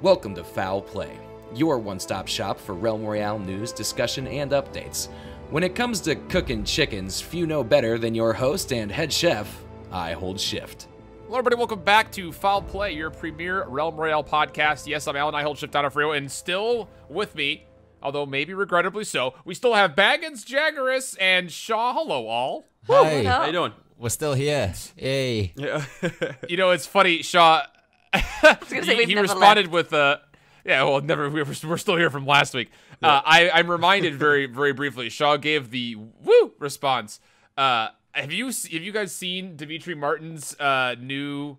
Welcome to Fowl Play, your one-stop shop for Realm Royale news, discussion, and updates. When it comes to cooking chickens, few know better than your host and head chef, I hold shift. Hello everybody, welcome back to Fowl Play, your premier Realm Royale podcast. Yes, I'm Alan, I hold shift out of Frio, and still with me, although maybe regrettably so, we still have Baggins, Jaggeris, and Shaw. Hello all. Hi. How you doing? We're still here. Yay. Yeah. You know, it's funny, Shaw, he responded with, we're still here from last week. Yeah. I'm reminded very briefly, Shaw gave the woo response. Have you guys seen Dimitri Martin's new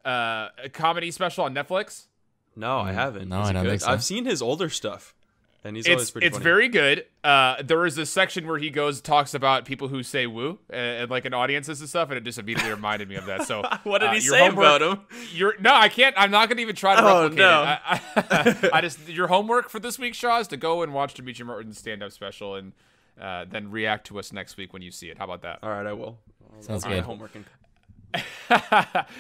comedy special on Netflix? No, I haven't. No, I don't think so. I've seen his older stuff, and he's always pretty funny. It's very good. There is a section where he talks about people who say woo and like in audiences and stuff, and it just immediately reminded me of that. So what did he say about him? No, I can't. I'm not going to even try to replicate it. I just your homework for this week, Shaw, is to go and watch Dimitri Martin's stand-up special and then react to us next week when you see it. How about that? All right, I will. Sounds good. Homework. All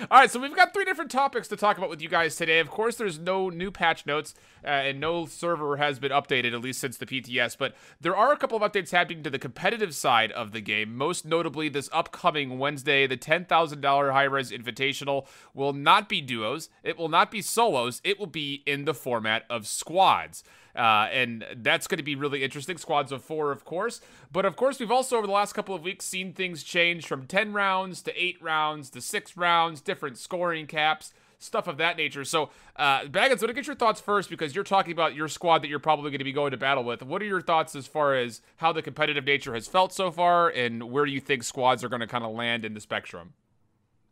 right, so we've got 3 different topics to talk about with you guys today. Of course, there's no new patch notes, and no server has been updated, at least since the PTS, but there are a couple of updates happening to the competitive side of the game. Most notably, this upcoming Wednesday, the $10,000 high-res invitational will not be duos, it will not be solos, it will be in the format of squads. And that's going to be really interesting. Squads of 4, of course. But, of course, we've also, over the last couple of weeks, seen things change from 10 rounds to 8 rounds to 6 rounds, different scoring caps, stuff of that nature. So, Baggins, I want to get your thoughts first because you're talking about your squad that you're probably going to be going to battle with. What are your thoughts as far as how the competitive nature has felt so far and where you think squads are going to kind of land in the spectrum?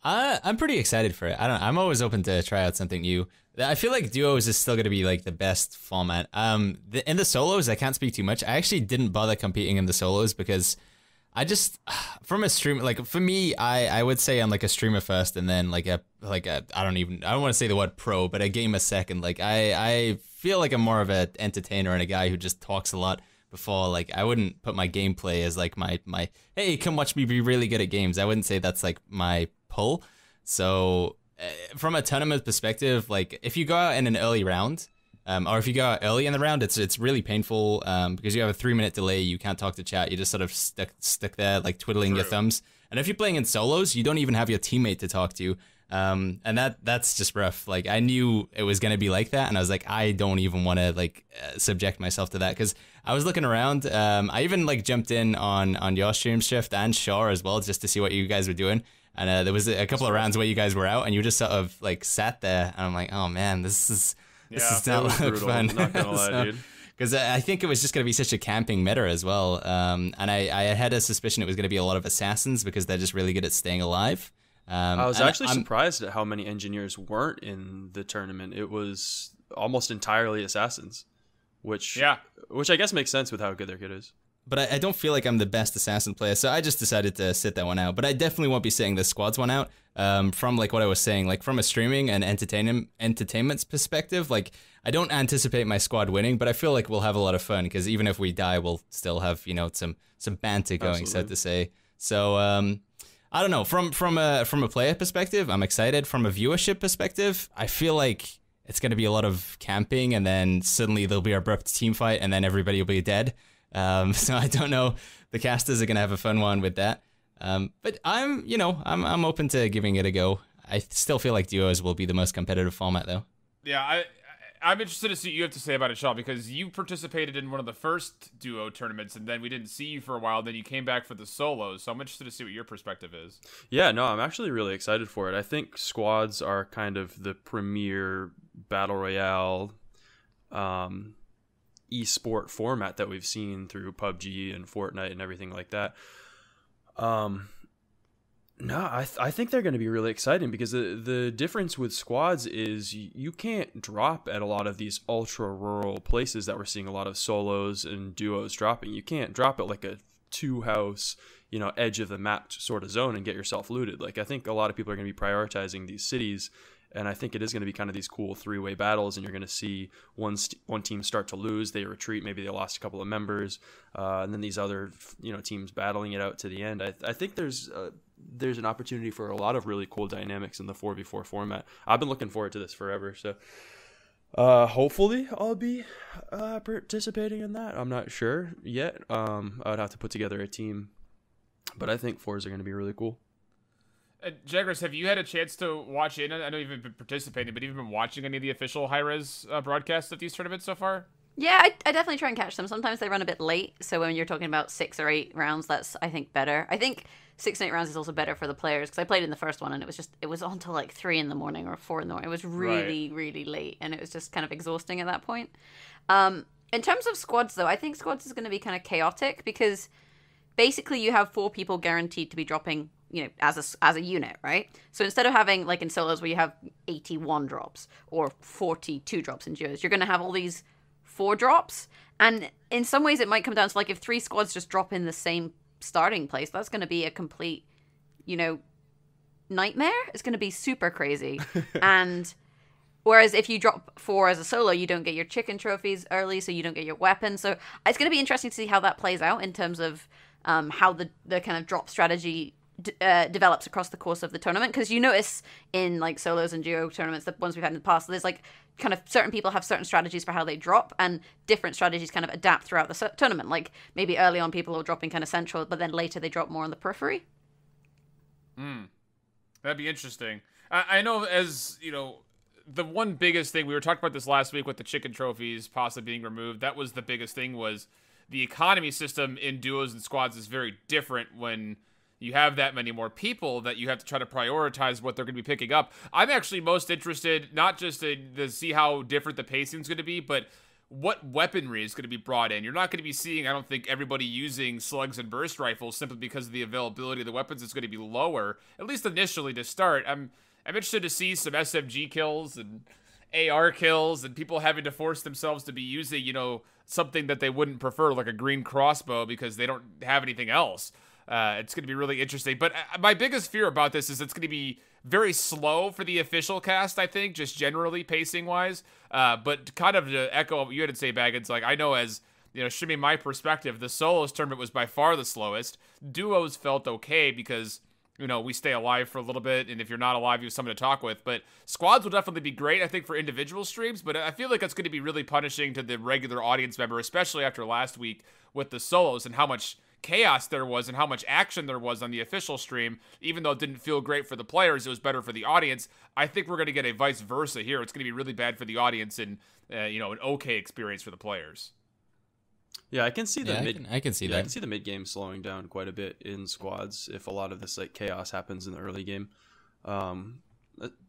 I'm pretty excited for it. I'm always open to try out something new. I feel like duos is still going to be like the best format. In the solos, I can't speak too much. I actually didn't bother competing in the solos because I just, from a stream, like for me, I would say I'm like a streamer first and then like a I don't want to say the word pro, but a gamer second. Like I feel like I'm more of an entertainer and a guy who just talks a lot before. Like I wouldn't put my gameplay as like my hey, come watch me be really good at games. I wouldn't say that's like my pull. So from a tournament perspective, like if you go out in an early round, or if you go out early in the round, it's really painful because you have a 3-minute delay. You can't talk to chat. You just sort of stuck there like twiddling your thumbs. And if you're playing in solos, you don't even have your teammate to talk to. And that's just rough. Like I knew it was gonna be like that, and I was like, I don't even want to like subject myself to that because I was looking around. I even like jumped in on your stream shift and Shaw as well just to see what you guys were doing. And there was a couple of rounds where you guys were out, and you just sort of like sat there, and I'm like, oh man, this is not like fun. Not gonna lie, dude. Because I think it was just going to be such a camping meta as well. And I had a suspicion it was going to be a lot of assassins because they're just really good at staying alive. I was actually surprised at how many engineers weren't in the tournament. It was almost entirely assassins, which I guess makes sense with how good their kit is. But I don't feel like I'm the best assassin player, so I just decided to sit that one out. But I definitely won't be sitting the squads one out. From like what I was saying, like from a streaming and entertainment's perspective, like I don't anticipate my squad winning, but I feel like we'll have a lot of fun because even if we die, we'll still have some banter going, so to say. So I don't know. From a player perspective, I'm excited. From a viewership perspective, I feel like it's going to be a lot of camping, and then suddenly there'll be an abrupt team fight, and then everybody will be dead. So I don't know. The casters are gonna have a fun one with that. But I'm open to giving it a go. I still feel like duos will be the most competitive format, though. Yeah, I'm interested to see what you have to say about it, Shaw, because you participated in one of the first duo tournaments, and then we didn't see you for a while. Then you came back for the solos, so I'm interested to see what your perspective is. Yeah, no, I'm actually really excited for it. I think squads are kind of the premier battle royale esport format that we've seen through PUBG and Fortnite and everything like that. I think they're going to be really exciting because the difference with squads is you can't drop at a lot of these ultra rural places that we're seeing a lot of solos and duos dropping. You can't drop at like a 2-house, edge of the map sort of zone and get yourself looted. Like I think a lot of people are going to be prioritizing these cities. And I think it is going to be kind of these cool 3-way battles, and you're going to see one team start to lose, they retreat, maybe they lost a couple of members, and then these other teams battling it out to the end. I think there's an opportunity for a lot of really cool dynamics in the 4v4 format. I've been looking forward to this forever. So Hopefully I'll be participating in that. I'm not sure yet. I would have to put together a team, but I think fours are going to be really cool. Jaggers, have you had a chance to watch in? I know you've been participating, but have you been watching any of the official high-res broadcasts of these tournaments so far? Yeah, I definitely try and catch them. Sometimes they run a bit late, so when you're talking about 6 or 8 rounds, that's, I think, better. I think 6 and 8 rounds is also better for the players, because I played in the first one, and it was on till like 3 in the morning or 4 in the morning. It was really, really late, and it was just kind of exhausting at that point. In terms of squads, though, I think squads is going to be kind of chaotic, because basically you have 4 people guaranteed to be dropping, you know, as a unit, right? So instead of having, like in solos, where you have 81 drops or 42 drops in duos, you're going to have all these 4 drops, and in some ways it might come down to, like, if 3 squads just drop in the same starting place, that's going to be a complete, you know, nightmare. It's going to be super crazy. And whereas if you drop 4 as a solo, you don't get your chicken trophies early, so you don't get your weapons. So it's going to be interesting to see how that plays out in terms of how the kind of drop strategy develops across the course of the tournament, because you notice in like solos and duo tournaments, the ones we've had in the past, there's like kind of certain people have certain strategies for how they drop, and different strategies kind of adapt throughout the tournament. Like maybe early on people are dropping kind of central, but then later they drop more on the periphery. That'd be interesting. I know, as you know, the one biggest thing, we were talking about this last week with the chicken trophies possibly being removed. That was the biggest thing, was the economy system in duos and squads is very different when you have that many more people, that you have to try to prioritize what they're going to be picking up. I'm actually most interested, not just to see how different the pacing is going to be, but what weaponry is going to be brought in. You're not going to be seeing, I don't think, everybody using slugs and burst rifles simply because of the availability of the weapons is going to be lower, at least initially to start. I'm interested to see some SMG kills and AR kills and people having to force themselves to be using, you know, something that they wouldn't prefer, like a green crossbow, because they don't have anything else. It's going to be really interesting. But my biggest fear about this is it's going to be very slow for the official cast, I think, just generally pacing-wise. But kind of to echo what you had to say, Baggins, like, I know, as, you know, streaming my perspective, the solos tournament was by far the slowest. Duos felt okay because, you know, we stay alive for a little bit, and if you're not alive, you have someone to talk with. But squads will definitely be great, I think, for individual streams, but I feel like it's going to be really punishing to the regular audience member, especially after last week with the solos and how much chaos there was and how much action there was on the official stream. Even though it didn't feel great for the players, it was better for the audience. I think we're going to get a vice versa here. It's going to be really bad for the audience and, you know, an okay experience for the players. Yeah, I can see the I can see that. I can see the mid game slowing down quite a bit in squads if a lot of this like chaos happens in the early game. I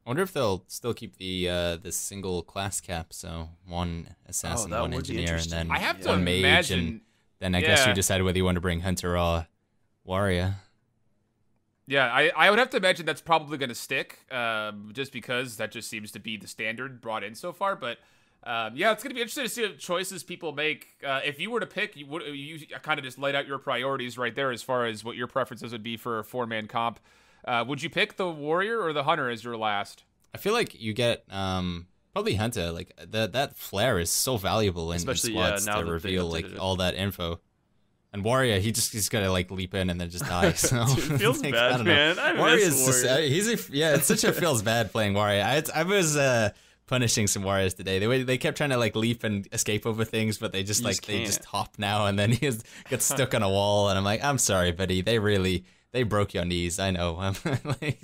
wonder if they'll still keep the single class cap, so 1 assassin, 1 engineer, and then I have to 1 mage, imagine, and then I guess you decide whether you want to bring hunter or warrior. Yeah, I would have to imagine that's probably going to stick, just because that just seems to be the standard brought in so far. But yeah, it's going to be interesting to see what choices people make. If you were to pick, you kind of just laid out your priorities right there as far as what your preferences would be for a 4-man comp. Would you pick the warrior or the hunter as your last? I feel like you get probably hunter. Like that flare is so valuable in squads to reveal like all that info. And warrior, he's gotta like leap in and then just die. So Dude, it feels like, bad, man. I Warrior's miss Warrior. It's such a feels bad playing warrior. I was punishing some warriors today. They kept trying to like leap and escape over things, but they just hop now, and then he gets stuck on a wall. And I'm like, I'm sorry, buddy. They broke your knees. I know. I'm like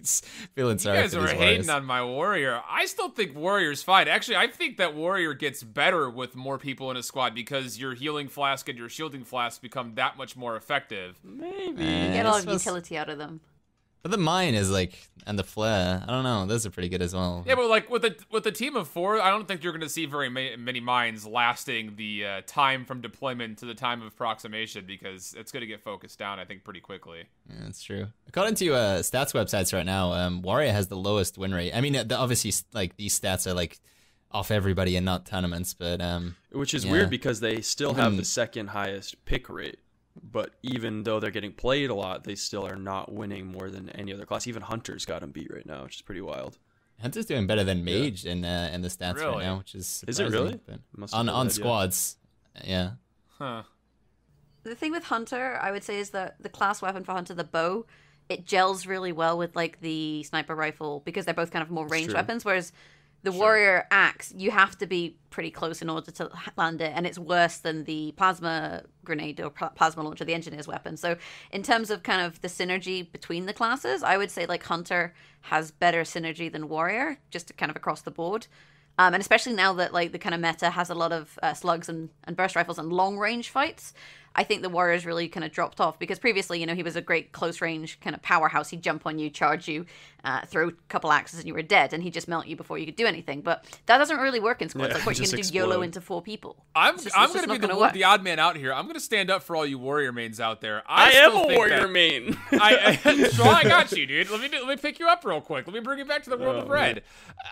feeling sorry for these warriors. You guys are hating on my warrior. I still think warrior's fine. Actually, I think that warrior gets better with more people in a squad because your healing flask and your shielding flask become that much more effective. Maybe. You get a lot of utility out of them. But the mine is like, and the flare, I don't know, those are pretty good as well. Yeah, but like with a team of 4, I don't think you're going to see very many mines lasting the time from deployment to the time of proximation, because it's going to get focused down, I think, pretty quickly. Yeah, that's true. According to stats websites right now, Warrior has the lowest win rate. I mean, obviously, like these stats are like off everybody and not tournaments, but which is weird because they still have the second highest pick rate. But even though they're getting played a lot, they still are not winning more than any other class. Even Hunter's got them beat right now, which is pretty wild. Hunter's doing better than Mage in the stats right now, which is surprising. Is it really? On squads, yeah. Huh. The thing with Hunter, I would say, is that the class weapon for Hunter, the bow, it gels really well with like the sniper rifle because they're both kind of more ranged weapons. Whereas The warrior axe, you have to be pretty close in order to land it, and it's worse than the plasma grenade or plasma launcher, the engineer's weapon. So in terms of kind of the synergy between the classes, I would say like Hunter has better synergy than warrior, just kind of across the board. And especially now that like the kind of meta has a lot of slugs and burst rifles and long range fights, I think the warrior's really kind of dropped off, because previously, you know, he was a great close range kind of powerhouse. He'd jump on you, charge you, throw a couple axes, and you were dead, and he'd just melt you before you could do anything. But that doesn't really work in squads. Like, what, you're going to do YOLO into 4 people? I'm going to be the odd man out here. I'm going to stand up for all you warrior mains out there. I am a warrior main. So I got you, dude. Let me pick you up real quick. Let me bring you back to the world of red.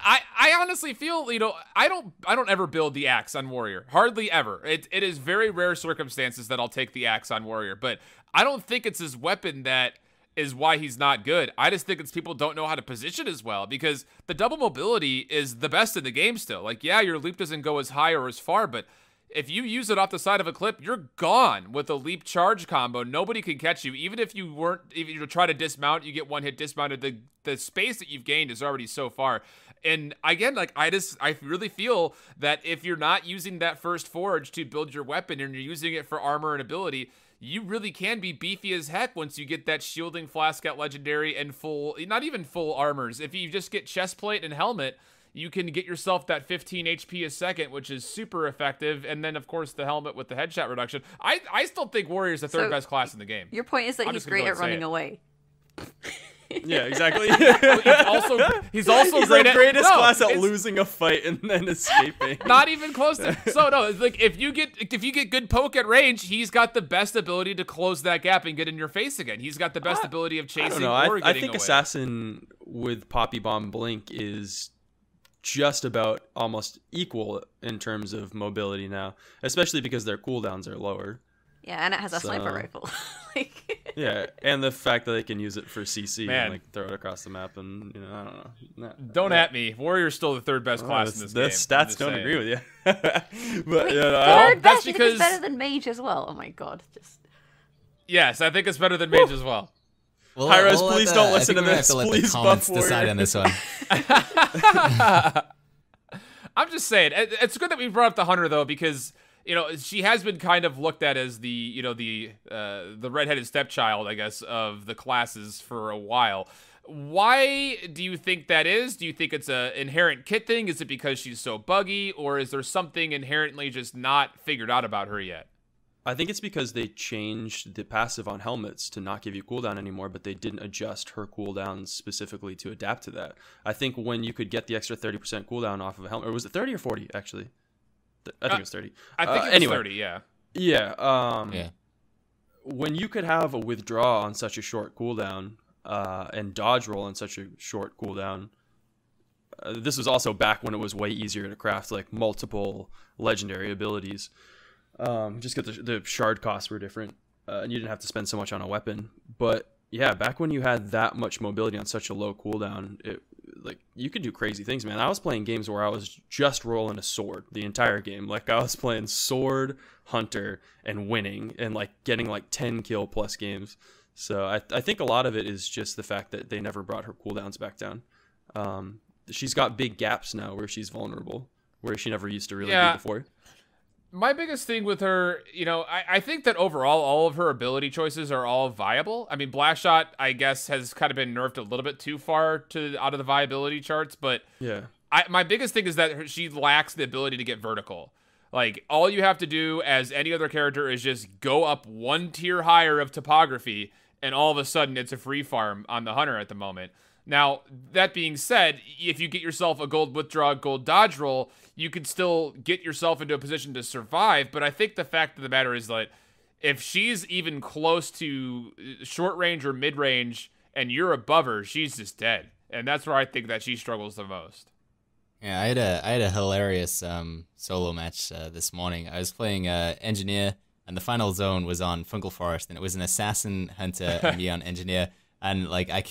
I honestly feel, you know, I don't ever build the axe on warrior. Hardly ever. It is very rare circumstances that I'll take the axe on warrior, but I don't think it's his weapon that is why he's not good. I just think it's people don't know how to position as well, because the double mobility is the best in the game still. Like, yeah, your leap doesn't go as high or as far, but if you use it off the side of a clip, you're gone with a leap charge combo. Nobody can catch you. Even if you try to dismount, you get one hit dismounted. The space that you've gained is already so far. And again, like I really feel that if you're not using that first forge to build your weapon and you're using it for armor and ability, you really can be beefy as heck once you get that shielding flask at legendary and full, not even full armors. If you just get chest plate and helmet, you can get yourself that 15 HP a second, which is super effective. And then, of course, the helmet with the headshot reduction. I still think Warrior's the third best class in the game. Your point is that he's great at running away. Yeah, exactly. he's also the great greatest class at losing a fight and then escaping. Not even close to. So no, it's like if you get good poke at range, he's got the best ability to close that gap and get in your face again. He's got the best ability of chasing or getting I think away. Assassin with Poppy Bomb Blink is just about almost equal in terms of mobility now, especially because their cooldowns are lower. Yeah, and it has a sniper rifle. Yeah, and the fact that they can use it for CC Man. and like throw it across the map, and you know, I don't know. Don't at me. Warrior's still the third best class in this game. The stats don't agree with you. But Wait, yeah, third best? that's You think because it's better than Mage as well? Oh my god! Yes, I think it's better than Mage as well. Well, Hi-Rez, please don't listen to this. Please, the comments buff decide on this one. I'm just saying, it's good that we brought up the Hunter though, because you know she has been kind of looked at as the redheaded stepchild, I guess, of the classes for a while. Why do you think that is? Do you think it's a inherent kit thing? Is it because she's so buggy, or is there something inherently just not figured out about her yet? I think it's because they changed the passive on helmets to not give you cooldown anymore, but they didn't adjust her cooldowns specifically to adapt to that. I think when you could get the extra 30% cooldown off of a helmet, or was it 30 or 40 actually? I think it was 30. I think it was 30, yeah. Yeah. When you could have a withdraw on such a short cooldown and dodge roll on such a short cooldown, this was also back when it was way easier to craft like multiple legendary abilities. Just because the shard costs were different, and you didn't have to spend so much on a weapon. But yeah, back when you had that much mobility on such a low cooldown, you could do crazy things, man. I was playing games where I was just rolling a sword the entire game. Like I was playing sword, hunter, and winning, and like getting like 10 kill plus games. So I think a lot of it is just the fact that they never brought her cooldowns back down. She's got big gaps now where she's vulnerable, where she never used to really be before. My biggest thing with her, I think that overall, all of her ability choices are all viable. I mean, Blast Shot, I guess, has kind of been nerfed a little bit too far out of the viability charts. But yeah, my biggest thing is that she lacks the ability to get vertical. Like, all you have to do as any other character is just go up one tier higher of topography, and all of a sudden it's a free farm on the Hunter at the moment. Now, that being said, if you get yourself a gold withdraw, gold dodge roll, you can still get yourself into a position to survive. But I think the fact of the matter is that if she's even close to short range or mid range and you're above her, she's just dead. And that's where I think that she struggles the most. Yeah, I had a hilarious solo match this morning. I was playing Engineer, and the final zone was on Fungal Forest, and it was an Assassin, Hunter, and me on Engineer. And like I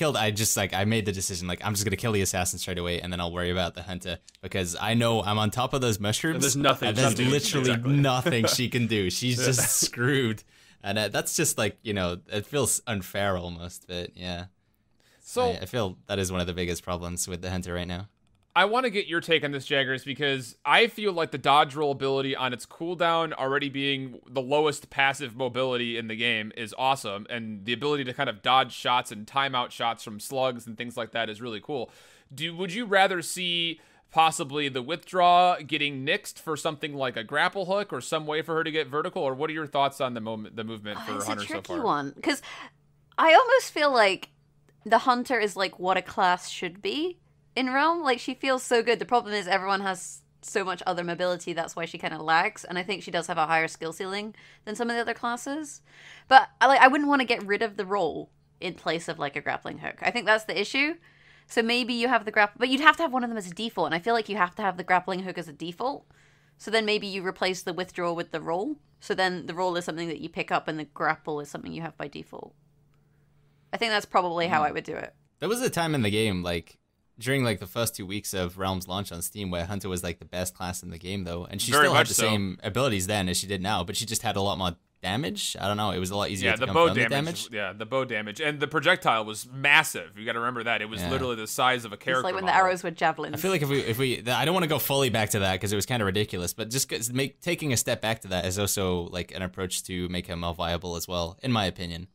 made the decision, like I'm just gonna kill the assassin straight away, and then I'll worry about the hunter, because I know I'm on top of those mushrooms. And there's nothing. And there's literally nothing she can do. She's just screwed, and that's just like it feels unfair almost. But yeah, so I feel that is one of the biggest problems with the hunter right now. I want to get your take on this, Jaggers, because I feel like the dodge roll ability on its cooldown already being the lowest passive mobility in the game is awesome, and the ability to kind of dodge shots and timeout shots from slugs and things like that is really cool. Would you rather see possibly the withdraw getting nixed for something like a grapple hook or some way for her to get vertical, or what are your thoughts on the movement for Hunter so far? It's a tricky one, because I almost feel like the Hunter is like what a class should be in Realm. Like, she feels so good. The problem is everyone has so much other mobility, that's why she kind of lags, and I think she does have a higher skill ceiling than some of the other classes. But I wouldn't want to get rid of the roll in place of like a grappling hook. I think that's the issue. So maybe you have the grapple, but you'd have to have one of them as a default, and I feel like you have to have the grappling hook as a default. So then maybe you replace the withdraw with the roll. So then the roll is something that you pick up, and the grapple is something you have by default. I think that's probably how I would do it. There was a time in the game, like, during like the first 2 weeks of Realm's launch on Steam, where Hunter was like the best class in the game, though, and she still had the same abilities then as she did now, but she just had a lot more damage. I don't know, it was a lot easier to confirm the damage. Yeah, the bow damage, and the projectile was massive. You got to remember that it was literally the size of a character. It's like when model. the arrows were javelins. I feel like if we I don't want to go fully back to that because it was kind of ridiculous, but just taking a step back to that is also like an approach to make him more viable as well, in my opinion.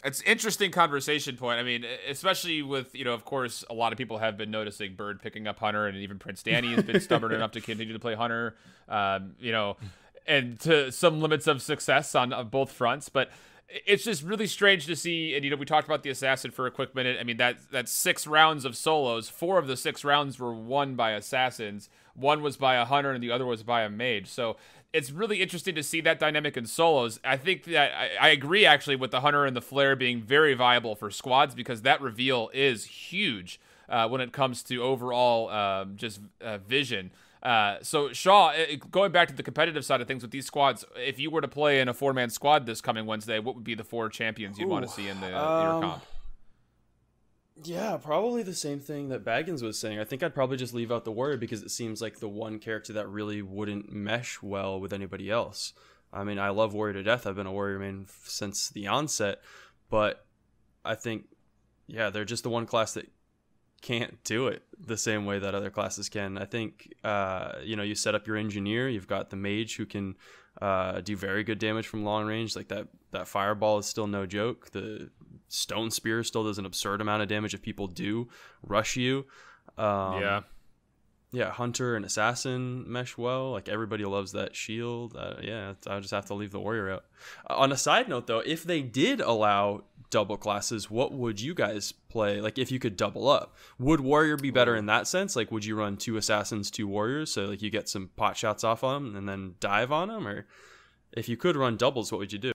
It's an interesting conversation point. I mean, especially with, of course, a lot of people have been noticing Bird picking up Hunter, and even Prince Danny has been stubborn enough to continue to play Hunter, and to some limits of success on both fronts. But it's just really strange to see, and, we talked about the Assassin for a quick minute. I mean, that's 6 rounds of solos. 4 of the 6 rounds were won by Assassins. 1 was by a Hunter, and the other was by a Mage. So it's really interesting to see that dynamic in solos. I think that I agree, actually, with the Hunter and the Flare being very viable for squads, because that reveal is huge when it comes to overall vision. So, Shaw, going back to the competitive side of things with these squads, if you were to play in a 4-man squad this coming Wednesday, what would be the 4 champions you'd want to see in your comp? Yeah, probably the same thing that Baggins was saying. I think I'd probably just leave out the Warrior, because it seems like the one character that really wouldn't mesh well with anybody else. I mean, I love Warrior to death. I've been a Warrior main since the onset, but I think, they're just the one class that can't do it the same way that other classes can. I think, you set up your Engineer. You've got the Mage who can do very good damage from long range. Like that Fireball is still no joke. The Stone Spear still does an absurd amount of damage if people do rush you. Hunter and Assassin mesh well. Like, everybody loves that shield. I just have to leave the Warrior out. On a side note, though, if they did allow double classes, what would you guys play? Like, if you could double up, would Warrior be better in that sense? Like, would you run 2 Assassins, 2 Warriors, so like you get some pot shots off on them and then dive on them? Or if you could run doubles, what would you do?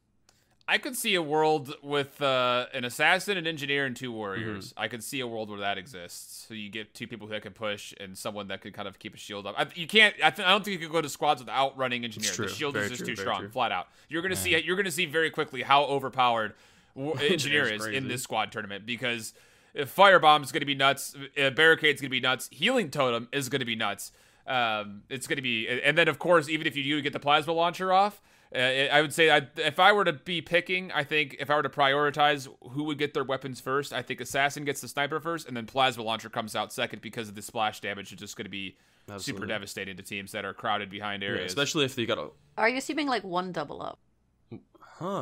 I could see a world with an Assassin, an Engineer, and 2 Warriors. I could see a world where that exists. So you get 2 people that can push and someone that could kind of keep a shield up. You can't. I don't think you could go to squads without running Engineer. The shield is just too strong, flat out. You're gonna see. You're gonna see very quickly how overpowered Engineer is in this squad tournament, because if Firebomb is gonna be nuts, Barricade's gonna be nuts, Healing Totem is gonna be nuts. It's gonna be, and then of course, even if you do get the Plasma Launcher off. I would say if I were to be picking, I think if I were to prioritize who would get their weapons first, I think Assassin gets the Sniper first, and then Plasma Launcher comes out second, because of the splash damage. It's just going to be super devastating to teams that are crowded behind areas. Especially if they got a... Are you assuming like 1 double up?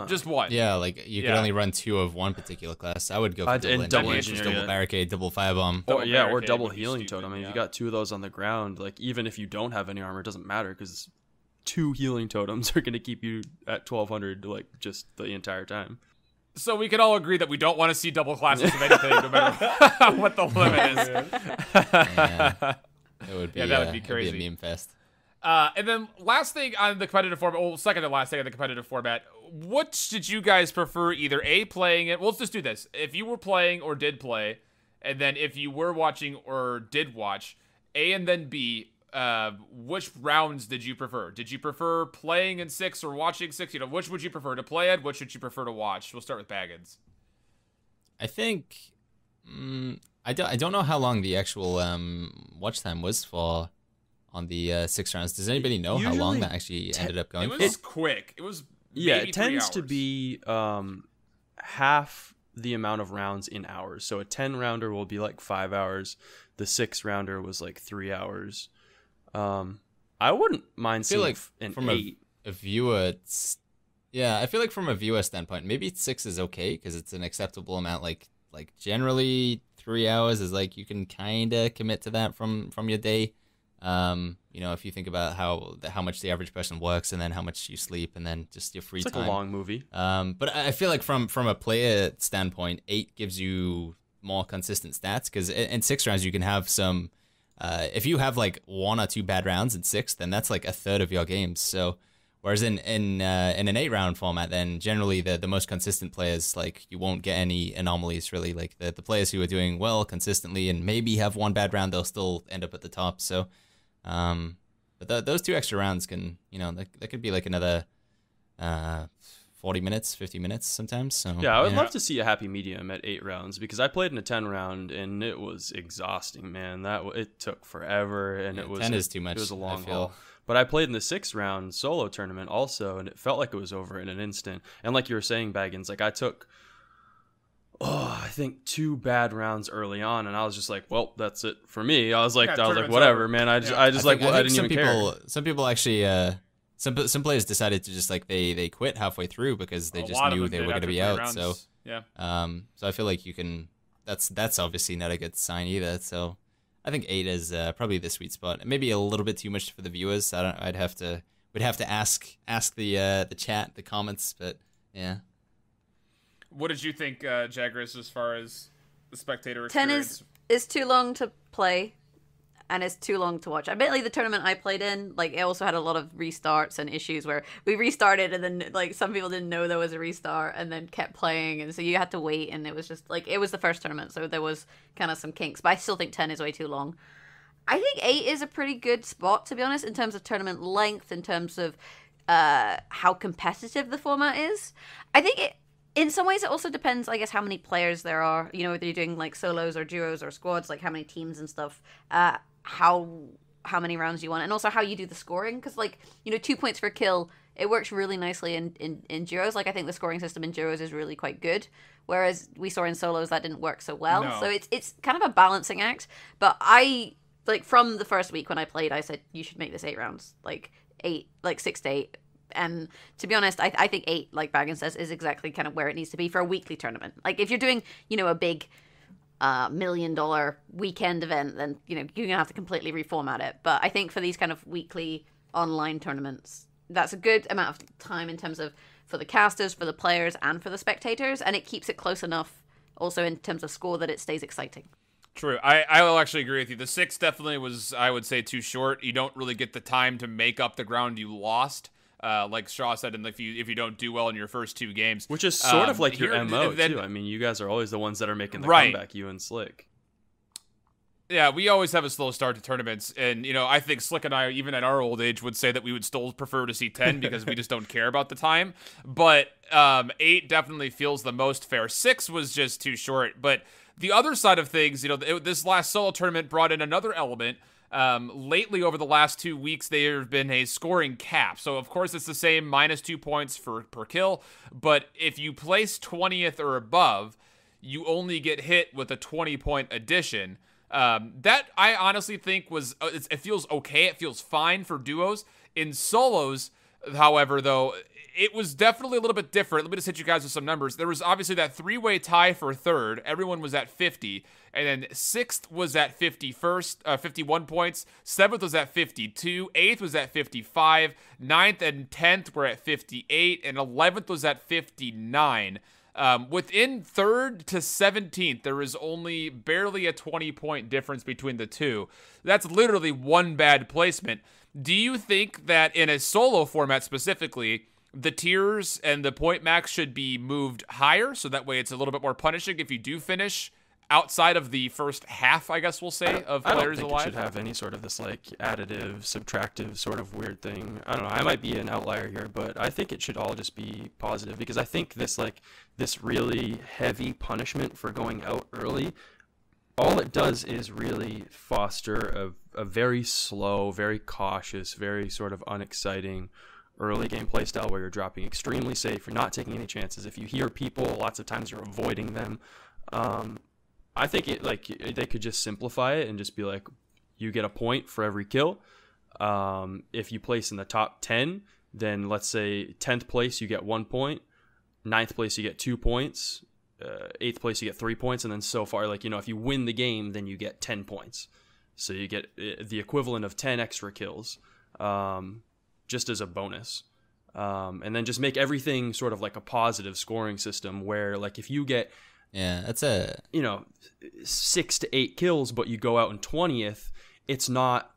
Just 1. Yeah, like you could only run 2 of one particular class. I would go for double Engineer, double Barricade, double Firebomb. Or double Healing Totem. I mean, if you got 2 of those on the ground, like, even if you don't have any armor, it doesn't matter, because 2 Healing Totems are going to keep you at 1200 like just the entire time. So we can all agree that we don't want to see double classes of anything, no matter what the limit is. It would be, that would be crazy. It'd be a meme fest. And then last thing on the competitive format, second to last thing on the competitive format, what did you guys prefer, either A, playing it? Well, let's just do this. If you were playing or did play, and then if you were watching or did watch, A and then B, which rounds did you prefer? Did you prefer playing in 6 or watching 6? Which would you prefer to play at? Which would you prefer to watch? We'll start with Baggins. I think I don't know how long the actual watch time was for on the 6 rounds. Does anybody know how long that actually ended up going? It was quick. It was maybe it tends 3 hours. to be half the amount of rounds in hours. So a 10 rounder will be like 5 hours. The 6 rounder was like 3 hours. I wouldn't mind seeing like an from 8. a viewer, yeah, I feel like from a viewer standpoint, maybe 6 is okay because it's an acceptable amount. Like generally 3 hours is like you can kind of commit to that from your day. You know, if you think about how much the average person works and then how much you sleep and then just your free It's time. like a long movie. But I feel like from a player standpoint, 8 gives you more consistent stats because in 6 rounds you can have some. If you have like 1 or 2 bad rounds in 6, then that's like a third of your games. So, whereas in an 8-round format, then generally the most consistent players, like you won't get any anomalies really. Like the players who are doing well consistently and maybe have 1 bad round, they'll still end up at the top. So, but those 2 extra rounds can, you know, that could be like another 40 minutes, 50 minutes sometimes. So yeah, I would love to see a happy medium at 8 rounds because I played in a 10 round and it was exhausting, man. It took forever and yeah, it was 10 is too much. It was a long I feel. haul. But I played in the 6 round solo tournament also, and it felt like it was over in an instant. And like you were saying, Baggins, like I took, I think 2 bad rounds early on, and I was just like, well, that's it for me. I was like, whatever, man. I didn't even care. Some people actually, some players decided to just like they quit halfway through because they just knew they were going to be out. Rounds. So yeah, so I feel like you can. That's obviously not a good sign either. So I think 8 is probably the sweet spot. Maybe a little bit too much for the viewers. We'd have to ask the chat, the comments, but yeah. What did you think, Jagris, as far as the spectator experience? 10 is too long to play, and it's too long to watch. Admittedly, the tournament I played in, like, it also had a lot of restarts and issues where we restarted, and then like some people didn't know there was a restart, and then kept playing, and so you had to wait, and it was just like it was the first tournament, so there was kind of some kinks. But I still think 10 is way too long. I think 8 is a pretty good spot, to be honest, in terms of tournament length, in terms of how competitive the format is. I think in some ways, it also depends, I guess, how many players there are. You know, whether you're doing like solos or duos or squads, like how many teams and stuff. How many rounds you want, and also how you do the scoring. Because, like, you know, 2 points for kill, it works really nicely in duos. Like, I think the scoring system in duos is really quite good. Whereas we saw in solos that didn't work so well. No. So it's kind of a balancing act. But I, like, from the first week when I played, I said you should make this 8 rounds, like 6 to 8. And to be honest, I think 8, like Baggins says, is exactly kind of where it needs to be for a weekly tournament. Like, if you're doing, you know, a big $1 million weekend event, then, you know, you're gonna have to completely reformat it. But I think for these kind of weekly online tournaments, that's a good amount of time in terms of for the casters, for the players, and for the spectators, and it keeps it close enough also in terms of score that it stays exciting. True. I will actually agree with you. The 6 definitely was, I would say, too short. You don't really get the time to make up the ground you lost. Like Shaw said, and if you don't do well in your first 2 games, which is sort of like your MO too. I mean, you guys are always the ones that are making the comeback, you and Slick. Yeah, we always have a slow start to tournaments, and you know, I think Slick and I, even at our old age, would say that we would still prefer to see 10 because we just don't care about the time. But 8 definitely feels the most fair. 6 was just too short. But the other side of things, you know, this last solo tournament brought in another element. Lately, over the last 2 weeks, there have been a scoring cap. So, of course, it's the same -2 points per kill. But if you place 20th or above, you only get hit with a 20-point addition. That I honestly think it feels okay. It feels fine for duos. In solos, however, though, it was definitely a little bit different. Let me just hit you guys with some numbers. There was obviously that 3-way tie for 3rd. Everyone was at 50. And then 6th was at 51 points. 7th was at 52. 8th was at 55. 9th and 10th were at 58. And 11th was at 59. Within 3rd to 17th, there is only barely a 20-point difference between the two. That's literally one bad placement. Do you think that in a solo format specifically, the tiers and the point max should be moved higher, so that way it's a little bit more punishing if you do finish outside of the first half, I guess we'll say, of I players don't think alive? it should have any sort of this like additive, subtractive sort of weird thing. I don't know. I might be an outlier here, but I think it should all just be positive because I think this really heavy punishment for going out early, all it does is really foster a very slow, very cautious, very sort of unexciting early game playstyle where you're dropping extremely safe, you're not taking any chances. If you hear people, lots of times you're avoiding them. I think they could just simplify it and just be like, you get a point for every kill. If you place in the top 10, then let's say 10th place you get 1 point, 9th place you get 2 points, 8th place you get 3 points, and then so far, like, if you win the game, then you get 10 points. So you get the equivalent of 10 extra kills, just as a bonus. And then just make everything sort of like a positive scoring system where, like, if you get, that's 6 to 8 kills, but you go out in 20th, it's not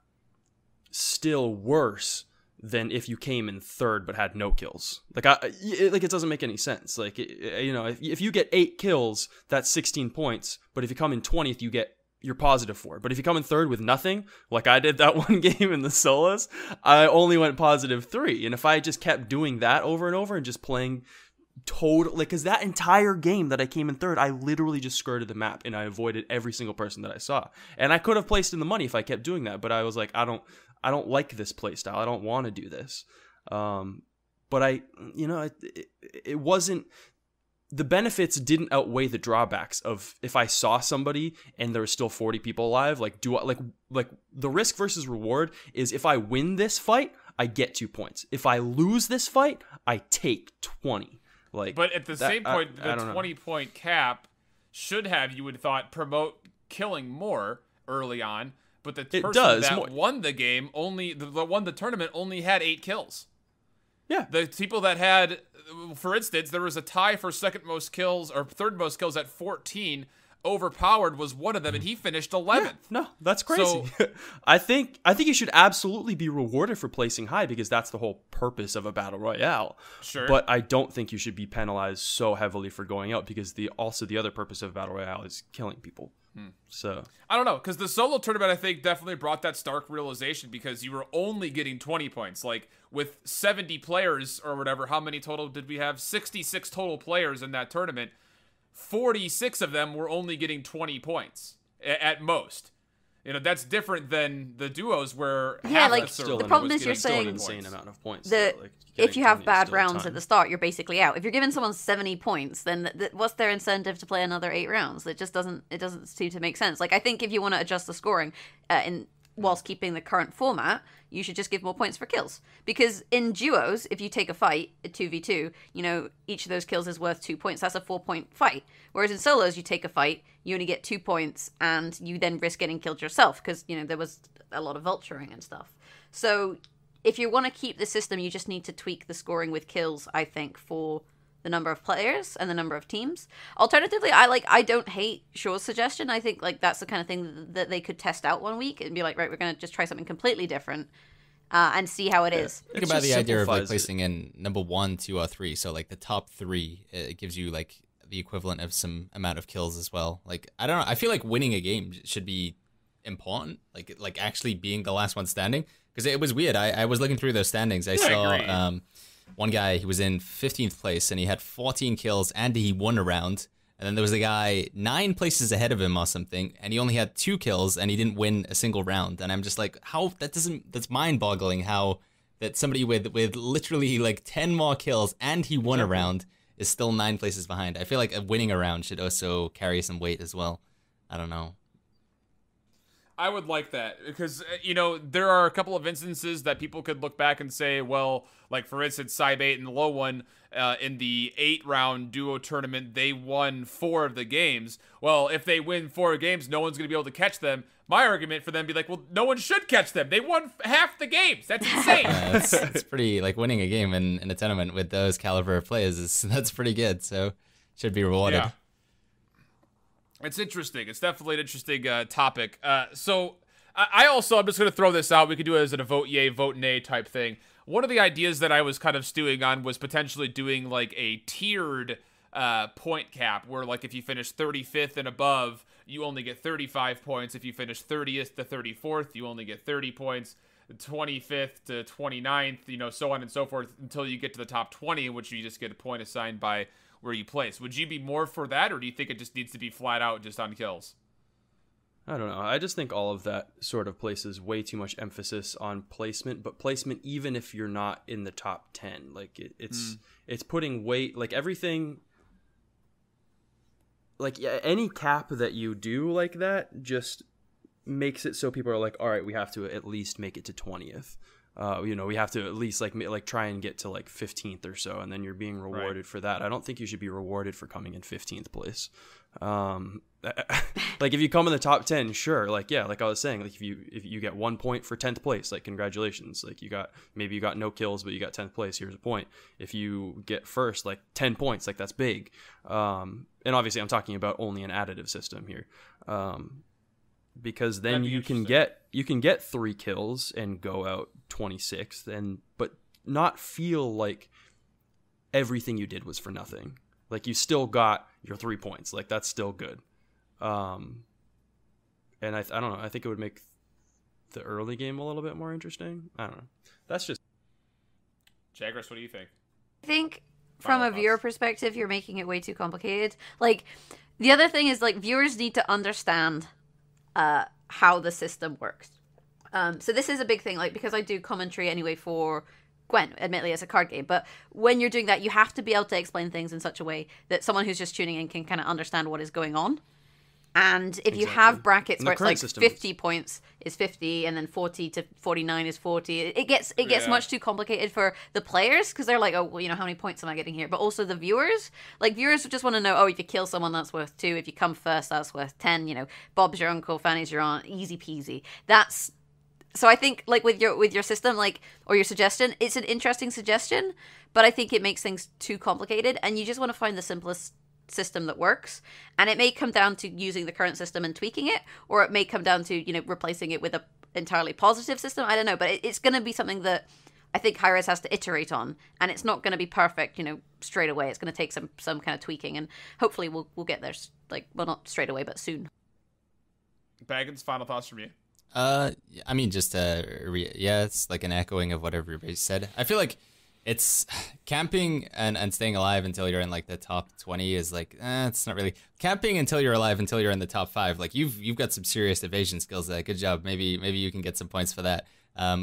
still worse than if you came in 3rd but had no kills. It doesn't make any sense. Like, if you get 8 kills, that's 16 points. But if you come in 20th, you're positive 4. But if you come in 3rd with nothing, like I did that one game in the solos, I only went positive 3. And if I just kept doing that over and over and just playing because that entire game that I came in 3rd, I literally just skirted the map and I avoided every single person that I saw. And I could have placed in the money if I kept doing that, but I was like, I don't like this play style. I don't want to do this. But it wasn't, the benefits didn't outweigh the drawbacks of if I saw somebody and there was still 40 people alive, like the risk versus reward is if I win this fight, I get 2 points. If I lose this fight, I take 20. But at the same point, the 20-point cap should have, you would have thought, promote killing more early on. But the person that won the game won the tournament only had 8 kills. Yeah. The people that had, for instance, there was a tie for second most kills or third most kills at 14. Overpowered was one of them, and he finished 11th. Yeah, no, that's crazy. So, I think you should absolutely be rewarded for placing high because that's the whole purpose of a battle royale. Sure. But I don't think you should be penalized so heavily for going out because the other purpose of a battle royale is killing people. So I don't know, because the solo tournament, I think, definitely brought that stark realization because you were only getting 20 points. Like, with 70 players or whatever, how many total did we have? 66 total players in that tournament. 46 of them were only getting 20 points at most. That's different than the duos where half the problem is you're saying an insane amount of points. If you have bad rounds at the start, you're basically out. If you're giving someone 70 points, then what's their incentive to play another 8 rounds? It doesn't seem to make sense. Like, I think if you want to adjust the scoring whilst keeping the current format, you should just give more points for kills. Because in duos, if you take a fight, a 2v2, each of those kills is worth 2 points. That's a 4-point fight. Whereas in solos, you take a fight, you only get 2 points, and you then risk getting killed yourself because, there was a lot of vulturing and stuff. So if you want to keep the system, you just need to tweak the scoring with kills, I think, for the number of players and the number of teams. Alternatively, I don't hate Shaw's suggestion. I think that's the kind of thing that they could test out one week and be like, right, we're going to just try something completely different and see how it is. Think about the idea of placing in number 1, 2, or 3. So the top 3, it gives you the equivalent of some amount of kills as well. I don't know. I feel like winning a game should be important. Like actually being the last one standing. Because it was weird. I was looking through those standings. I saw one guy, he was in 15th place, and he had 14 kills, and he won a round. And then there was a guy 9 places ahead of him or something, and he only had 2 kills, and he didn't win a single round. And I'm just like, that's mind-boggling how that somebody with literally 10 more kills, and he won a round, is still 9 places behind. I feel like winning a round should also carry some weight as well. I don't know. I would like that because, there are a couple of instances that people could look back and say, well, like, for instance, Cybate and the low one in the 8-round duo tournament, they won 4 of the games. Well, if they win 4 games, no one's going to be able to catch them. My argument for them would be like, well, no one should catch them. They won half the games. That's insane. It's pretty, winning a game in a tournament with those caliber of players, that's pretty good. So should be rewarded. Yeah. It's interesting. It's definitely an interesting topic. So I'm just going to throw this out. We could do it as a vote yay, vote nay type thing. One of the ideas that I was kind of stewing on was potentially doing a tiered point cap where if you finish 35th and above, you only get 35 points. If you finish 30th to 34th, you only get 30 points. 25th to 29th, so on and so forth until you get to the top 20, in which you just get a point assigned by where you place. Would you be more for that, or do you think it just needs to be flat out just on kills? I don't know. I just think all of that sort of places way too much emphasis on placement, but placement even if you're not in the top 10. Like it's putting weight, like everything, like any cap that you do like that just makes it so people are like, all right, we have to at least make it to 20th. We have to at least like try and get to like 15th or so, and then you're being rewarded for that. I don't think you should be rewarded for coming in 15th place. Like if you come in the top 10, sure. Like, yeah, like I was saying, like if you get 1 point for 10th place, like congratulations. Like maybe you got no kills, but you got 10th place. Here's a point. If you get first, like 10 points, like that's big. And obviously I'm talking about only an additive system here. Because then you can get 3 kills and go out 26th, but not feel like everything you did was for nothing. Like you still got your 3 points. Like that's still good. And I don't know. I think it would make the early game a little bit more interesting. I don't know. That's just. Jagras, what do you think? I think from a viewer perspective, you're making it way too complicated. Like the other thing is like viewers need to understand how the system works. So this is a big thing, like because I do commentary anyway for Gwent, admittedly it's a card game, but when you're doing that, you have to be able to explain things in such a way that someone who's just tuning in can kind of understand what is going on. And if you have brackets where it's like 50 points is 50 and then 40 to 49 is 40, it gets much too complicated for the players because they're like, oh, well, how many points am I getting here? But also the viewers, like viewers just want to know, oh, if you kill someone, that's worth 2. If you come first, that's worth 10. Bob's your uncle, Fanny's your aunt, easy peasy. So I think like with your system, like, or your suggestion, it's an interesting suggestion, but I think it makes things too complicated and you just want to find the simplest system that works, and it may come down to using the current system and tweaking it, or it may come down to replacing it with a entirely positive system. I don't know, but it's going to be something that I think Hi-Rez has to iterate on, and it's not going to be perfect straight away. It's going to take some kind of tweaking, and hopefully we'll get there, like, well, not straight away, but soon. Baggins, final thoughts from you? I mean, just it's like an echoing of what everybody said. I feel like it's camping and staying alive until you're in like the top 20 is like, it's not really camping until you're alive until you're in the top 5. Like you've got some serious evasion skills there. Good job. Maybe you can get some points for that.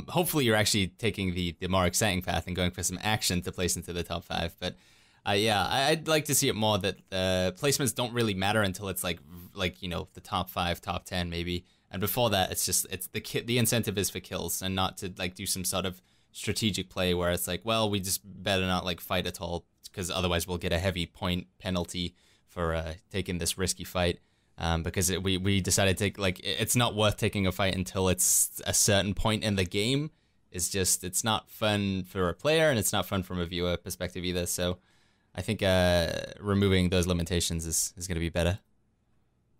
Hopefully you're actually taking the more exciting path and going for some action to place into the top 5. But I'd like to see it more that the placements don't really matter until it's like the top 5, top 10 maybe. And before that, it's the incentive is for kills and not to like do some sort of strategic play where it's like, well, we just better not like fight at all because otherwise we'll get a heavy point penalty for taking this risky fight. Because we decided to it's not worth taking a fight until it's a certain point in the game. It's not fun for a player and it's not fun from a viewer perspective either. So I think removing those limitations is going to be better.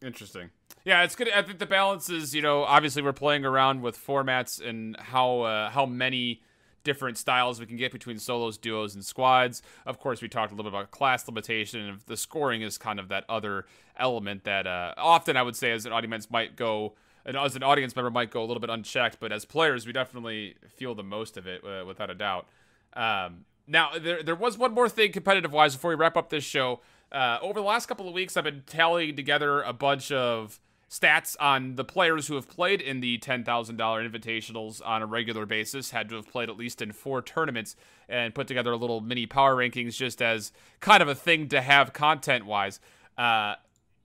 Interesting. Yeah, it's good. I think the balance is, obviously we're playing around with formats and how many different styles we can get between solos, duos, and squads. Of course, we talked a little bit about class limitation, and the scoring is kind of that other element that often I would say as an audience member might go a little bit unchecked, but as players, we definitely feel the most of it without a doubt. Now, there was one more thing competitive-wise before we wrap up this show. Over the last couple of weeks, I've been tallying together a bunch of stats on the players who have played in the $10,000 invitationals on a regular basis, had to have played at least in 4 tournaments, and put together a little mini power rankings just as kind of a thing to have content-wise.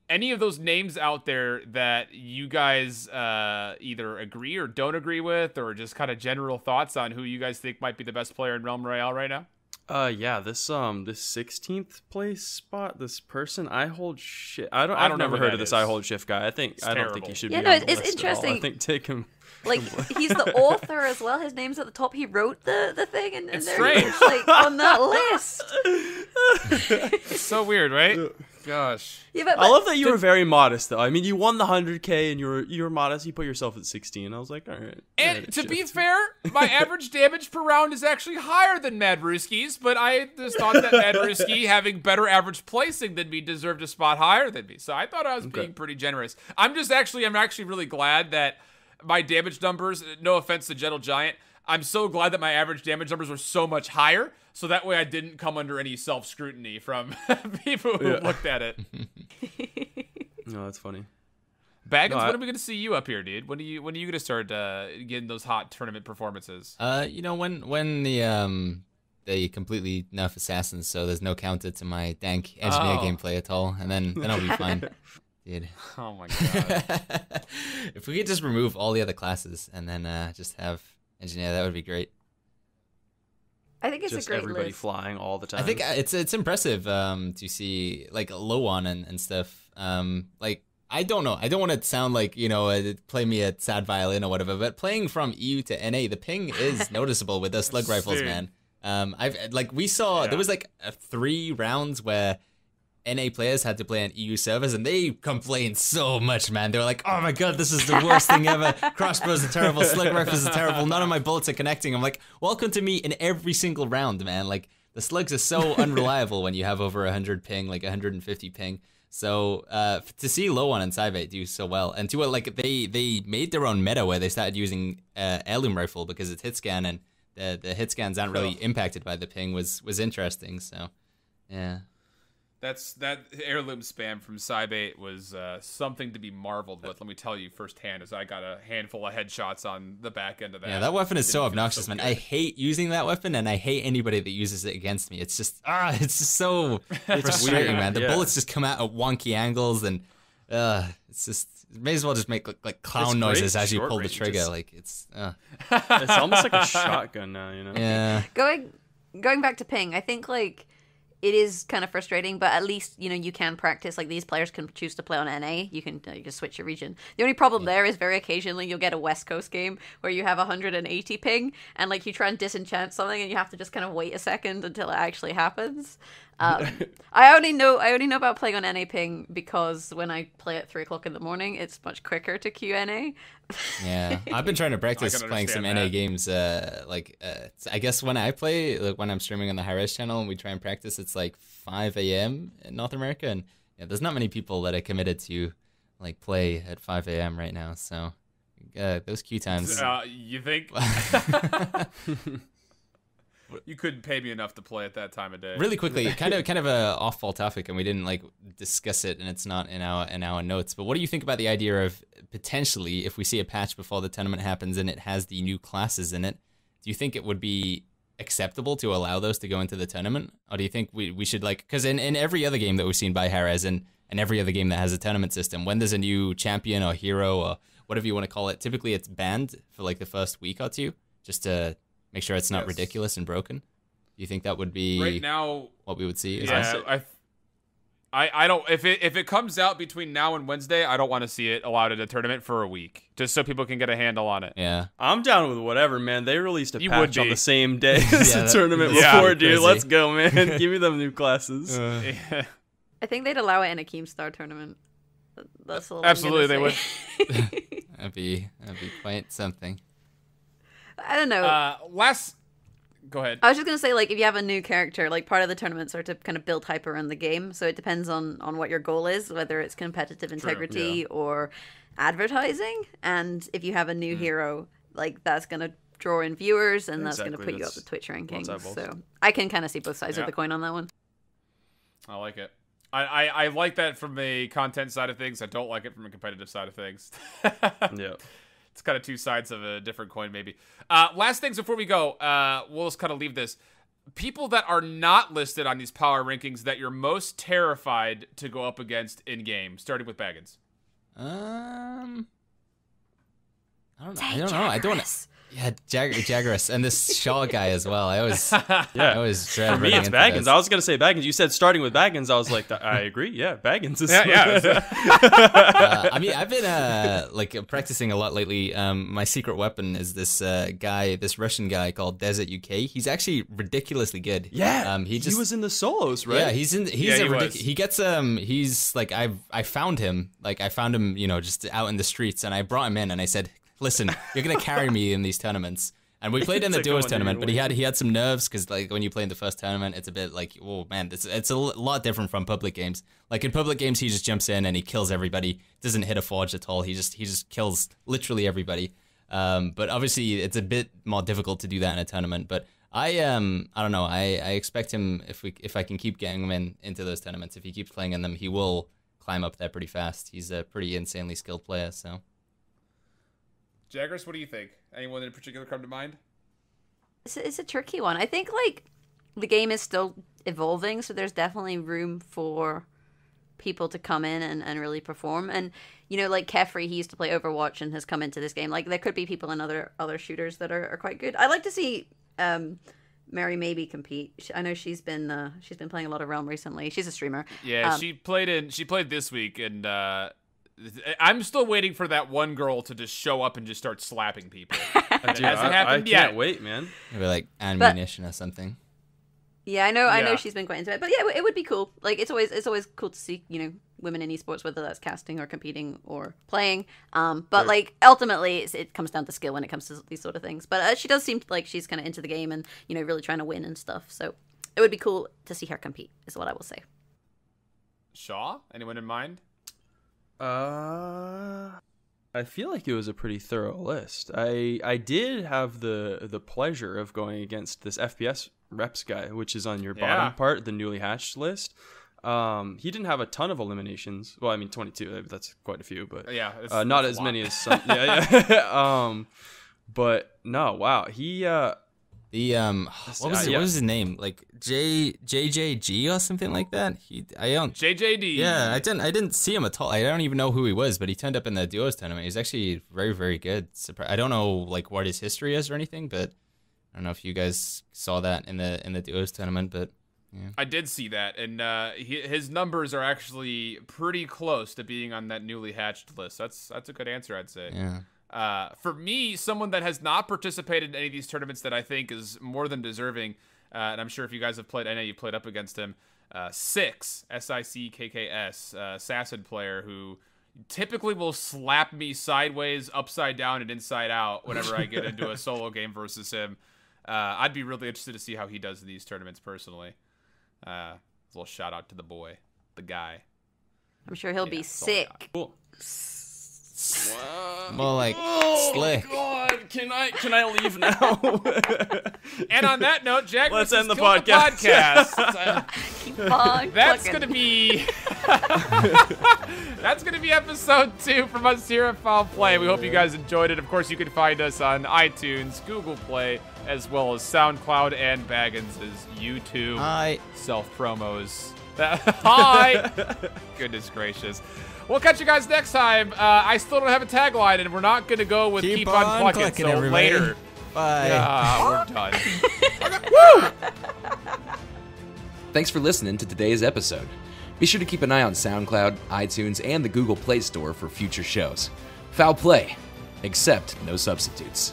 Any of those names out there that you guys either agree or don't agree with, or just kind of general thoughts on who you guys think might be the best player in Realm Royale right now? This 16th place spot, this person, I hold shift. I've never heard of this I hold shift guy. I don't think he should be on the list it's interesting. I think take him. Like he's the author as well. His name's at the top. He wrote the thing, and it's they're strange. Like on that list. It's so weird, right? Gosh. Yeah, but I love that you were very modest, though. I mean, you won the 100K, and you were modest. You put yourself at 16. I was like, all right. And to be fair, my average damage per round is actually higher than Madruski's, but I just thought that Madruski, having better average placing than me, deserved a spot higher than me. So I thought I was being pretty generous. I'm actually really glad that my damage numbers, no offense to Gentle Giant, I'm so glad that my average damage numbers were so much higher, so that way I didn't come under any self-scrutiny from people who looked at it. No, that's funny. Baggins, No, when are we gonna see you up here, dude? When are you gonna start getting those hot tournament performances? You know, when they completely nerf assassins, so there's no counter to my dank engineer gameplay at all, and then I'll be fine. Dude. Oh my god. If we could just remove all the other classes and then just have engineer, that would be great. I think it's Just a great everybody list. flying all the time. I think it's impressive to see like low one and stuff. Like I don't know. I don't want to sound like, you know, play me a sad violin or whatever, but playing from EU to NA, the ping is noticeable with the slug rifles, man. We saw there was like 3 rounds where NA players had to play on EU servers, and they complained so much, man. They were like, "Oh my god, this is the worst thing ever. Crossbows are terrible, slug rifles are terrible. None of my bullets are connecting." I'm like, "Welcome to me in every single round, man. Like the slugs are so unreliable when you have over 100 ping, like 150 ping." So to see low one and Cybate do so well, and to like they made their own meta where they started using heirloom rifle because it's hit scan, and the hit scans aren't really impacted by the ping was interesting. So yeah. That heirloom spam from Cybate was something to be marveled with. Let me tell you firsthand, as I got a handful of headshots on the back end of that. Yeah, that weapon is so obnoxious, man. I hate using that weapon, and I hate anybody that uses it against me. It's just it's just so frustrating, man. The bullets just come out at wonky angles, and it's just may as well just make like clown noises as you pull the trigger. Like it's almost like a shotgun now, you know. Yeah. Going back to ping, I think like it is kind of frustrating, but at least, you know, you can practice. Like, these players can choose to play on NA. You can switch your region. The only problem there is very occasionally you'll get a West Coast game where you have 180 ping, and like you try and disenchant something, and you have to just kind of wait a second until it actually happens. I only know about playing on NA ping because when I play at 3 o'clock in the morning, it's much quicker to QNA. Yeah, I've been trying to practice playing some NA games. I guess when I play, like when I'm streaming on the high-res channel and we try and practice, it's like 5 a.m. in North America, and yeah, there's not many people that are committed to like play at 5 a.m. right now. So those queue times. You think? You couldn't pay me enough to play at that time of day. Really quickly, kind of a off-ball topic, and we didn't like discuss it, and it's not in our notes. But what do you think about the idea of potentially, if we see a patch before the tournament happens and it has the new classes in it, do you think it would be acceptable to allow those to go into the tournament, or do you think we should like, because in every other game that we've seen by Harez and every other game that has a tournament system, when there's a new champion or hero or whatever you want to call it, typically it's banned for like the first week or two, just to make sure it's not ridiculous and broken. Do you think that would be right now what we would see? Yeah, I don't. If it comes out between now and Wednesday, I don't want to see it allowed at a tournament for a week, just so people can get a handle on it. Yeah, I'm down with whatever, man. They released a patch on the same day as the tournament before, before, dude. Let's go, man. Give me them new classes. Yeah. I think they'd allow it in a Keemstar tournament. That's all. Absolutely, they would. That'd be quite something. I don't know. Go ahead. I was just going to say, like, if you have a new character, like, part of the tournaments are to kind of build hype around the game. So it depends on what your goal is, whether it's competitive integrity or advertising. And if you have a new hero, like, that's going to draw in viewers, and that's going to put you up the Twitch rankings. So I can kind of see both sides of the coin on that one. I like it. I like that from a content side of things. I don't like it from a competitive side of things. Yeah. It's kind of two sides of a different coin, maybe. Last things before we go, we'll just kind of leave this. People that are not listed on these power rankings that you're most terrified to go up against in game, starting with Baggins. I don't know. I don't. Yeah, Jaggerus, and this Shaw guy as well. I always dread. For me, it's Baggins. This. I was gonna say Baggins. You said starting with Baggins. I was like, I agree. Yeah, Baggins is. I mean, I've been like practicing a lot lately. My secret weapon is this this Russian guy called Desert UK. He's actually ridiculously good. Yeah. He was in the solos, right? Yeah, he gets he's like I found him, you know, just out in the streets, and I brought him in, and I said, listen, you're gonna carry me in these tournaments. And we played in the duos tournament, but he had some nerves because like when you play in the first tournament, it's a bit like, oh man, it's a lot different from public games. Like in public games, he just jumps in and he kills everybody. Doesn't hit a forge at all. He just kills literally everybody. But obviously, it's a bit more difficult to do that in a tournament. But I don't know. I expect him if I can keep getting him into those tournaments. If he keeps playing in them, he will climb up there pretty fast. He's a pretty insanely skilled player. So, Jaggers, what do you think? Anyone in particular come to mind? It's a tricky one. I think like the game is still evolving, so there's definitely room for people to come in and really perform. And you know, like Kefri, he used to play Overwatch and has come into this game. Like there could be people in other shooters that are quite good. I like to see Mary Maybe compete. I know she's been playing a lot of Realm recently. She's a streamer. Yeah, she played this week, and I'm still waiting for that one girl to just show up and just start slapping people. Dude, I can't wait, man. Maybe like ammunition or something. Yeah, I know she's been quite into it, but yeah, it would be cool. Like it's always cool to see, you know, women in esports, whether that's casting or competing or playing. But like ultimately, it comes down to skill when it comes to these sort of things. But she does seem like she's kind of into the game and, you know, really trying to win and stuff. So it would be cool to see her compete, is what I will say. Shaw, anyone in mind? I feel like it was a pretty thorough list. I did have the pleasure of going against this FPS reps guy, which is on your bottom part, the newly hatched list. He didn't have a ton of eliminations. Well, I mean, 22. That's quite a few, but not as many as some. But no, wow. He what was his name? Like JJG or something like that. JJD. Yeah, I didn't see him at all. I don't even know who he was, but he turned up in the duos tournament. He's actually very, very good. I don't know like what his history is or anything, but I don't know if you guys saw that in the duos tournament, but yeah. I did see that, and his numbers are actually pretty close to being on that newly hatched list. That's a good answer, I'd say. Yeah. For me, someone that has not participated in any of these tournaments that I think is more than deserving, and I'm sure if you guys have played, I know you played up against him, Six, S-I-C-K-K-S, assassin player who typically will slap me sideways, upside down, and inside out whenever I get into a solo game versus him. I'd be really interested to see how he does in these tournaments personally. A little shout out to the boy, the guy. I'm sure he'll be sick. Cool. More like slick. Oh God, can I leave now? And on that note, Jack, let's end the podcast. Keep on That's plucking. gonna be that's gonna be episode 2 from us here at Fowl Play. We hope you guys enjoyed it. Of course, you can find us on iTunes, Google Play, as well as SoundCloud and Baggins' YouTube. Hi. Self-promos. Hi. Goodness gracious. We'll catch you guys next time. I still don't have a tagline, and we're not going to go with keep on plucking, so everybody. Later. Bye. We're done. Woo! Thanks for listening to today's episode. Be sure to keep an eye on SoundCloud, iTunes, and the Google Play Store for future shows. Foul play, except no substitutes.